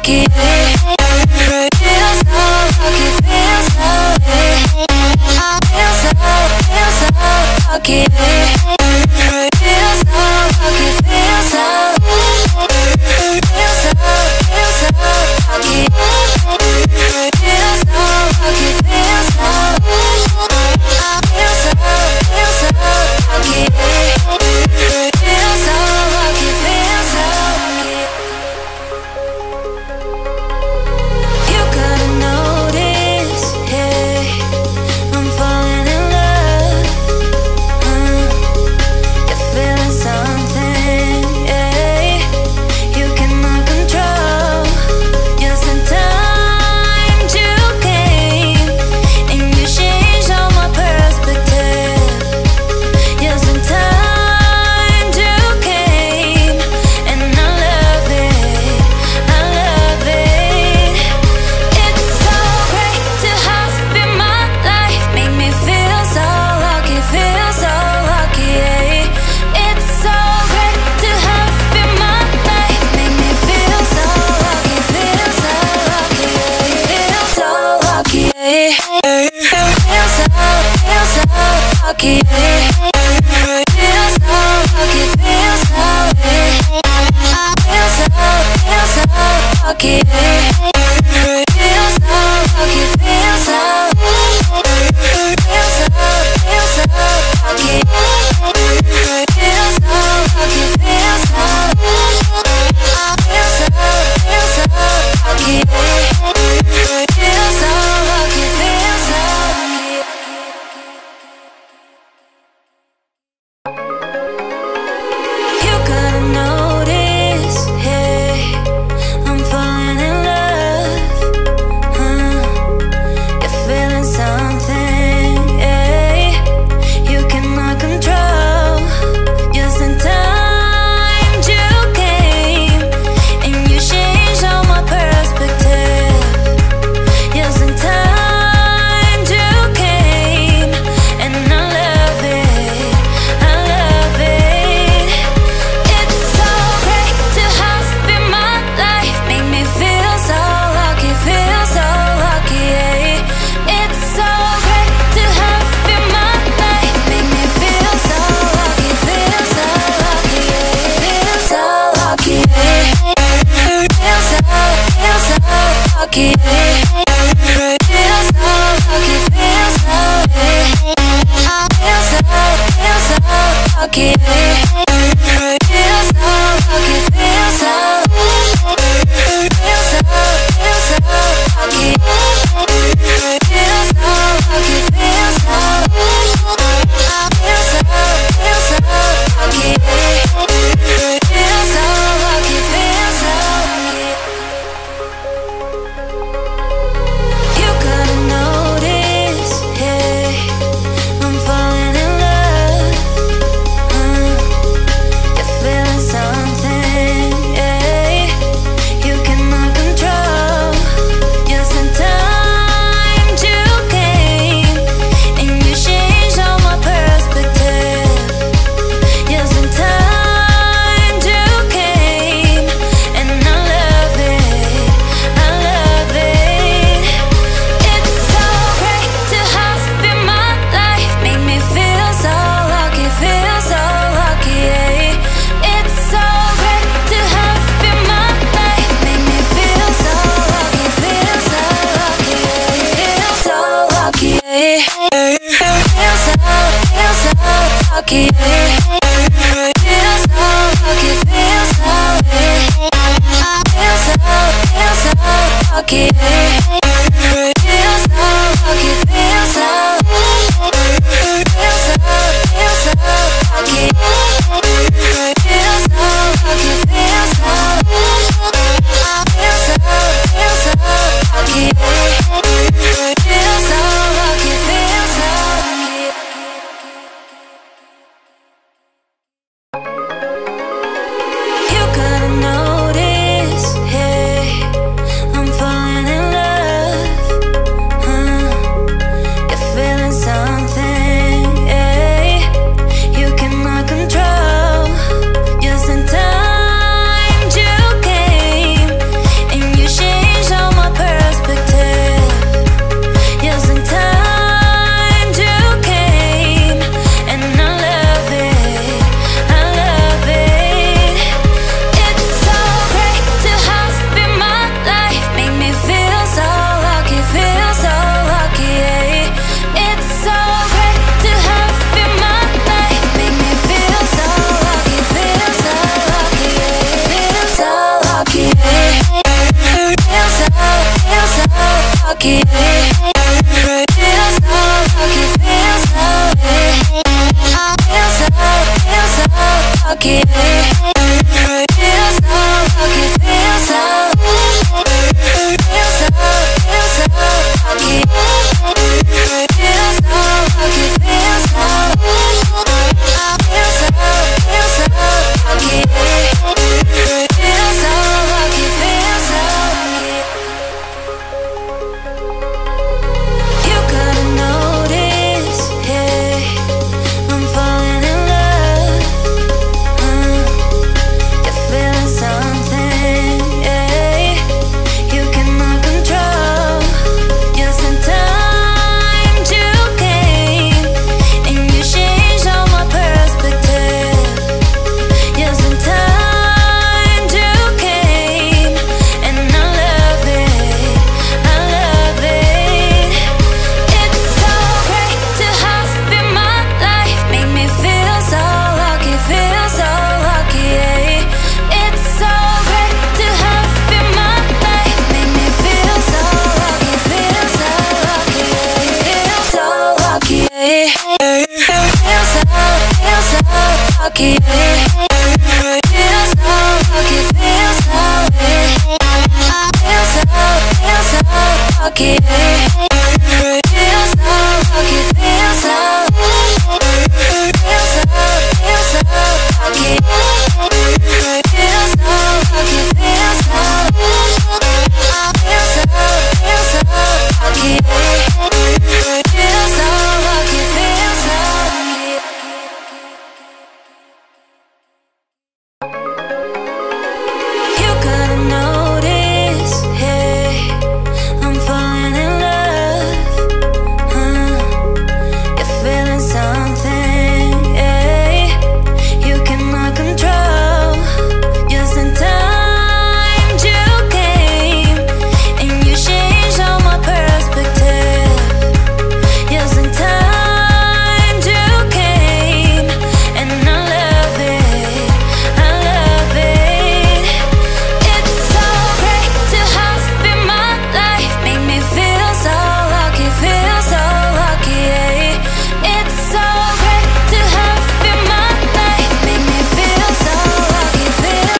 lucky. Feel so lucky, feel so lucky. Feel so lucky, feel so lucky. Feel so lucky, feel so lucky. Feel so lucky, feel so lucky, feel so lucky. You gotta notice, yeah, I'm falling in love. You're feeling something, yeah, you cannot control. Just in time you came, and you changed all my perspective. Just in time you came, and I love it, I love it. It's so great to have you in my life, make me feel so lucky, feel so lucky, yeah. It's so great to have you in my life, make me feel so lucky, feel so lucky, yeah. Feel so lucky, yeah. Feel so lucky, yeah. Feel so lucky, feel so, feel so lucky, yeah. Feel so lucky, feel so, feel so lucky. Feel so lucky, feel so, feel so lucky. Feel so lucky, feel so lucky. You gotta notice, yeah, I'm falling in love. You're feeling something, yeah, you cannot control. Just in time you came, and you changed all my perspective. Just in time you came, and I love it, I love it. It's so great to have you in my life, make me feel so lucky, feel so lucky, yeah. It's so great to have you in my life, make me feel so lucky, feel so lucky, yeah. Feel so lucky, yeah. Feel so lucky, yeah. Feel so lucky, feel so, feel so lucky, yeah. Feel so lucky, feel so, feel so lucky. Feel so lucky, feel so, feel so lucky. Feel so lucky, feel so lucky. You gotta notice, yeah, I'm falling in love. You're feeling something, yeah, you cannot control. Just in time you came, and you changed all my perspective. Just in time you came, and I love it, I love it. It's so great to have you in my life, make me feel so lucky, feel so lucky, yeah. It's so great to have you in my life, make me feel so lucky, feel so lucky, yeah. Feel so lucky, yeah. Feel so lucky, yeah. Feel so lucky, feel so, feel so lucky, yeah. Feel so lucky, feel so, feel so lucky. Feel so lucky, feel so, feel so lucky. Feel so lucky, feel so lucky. Yeah.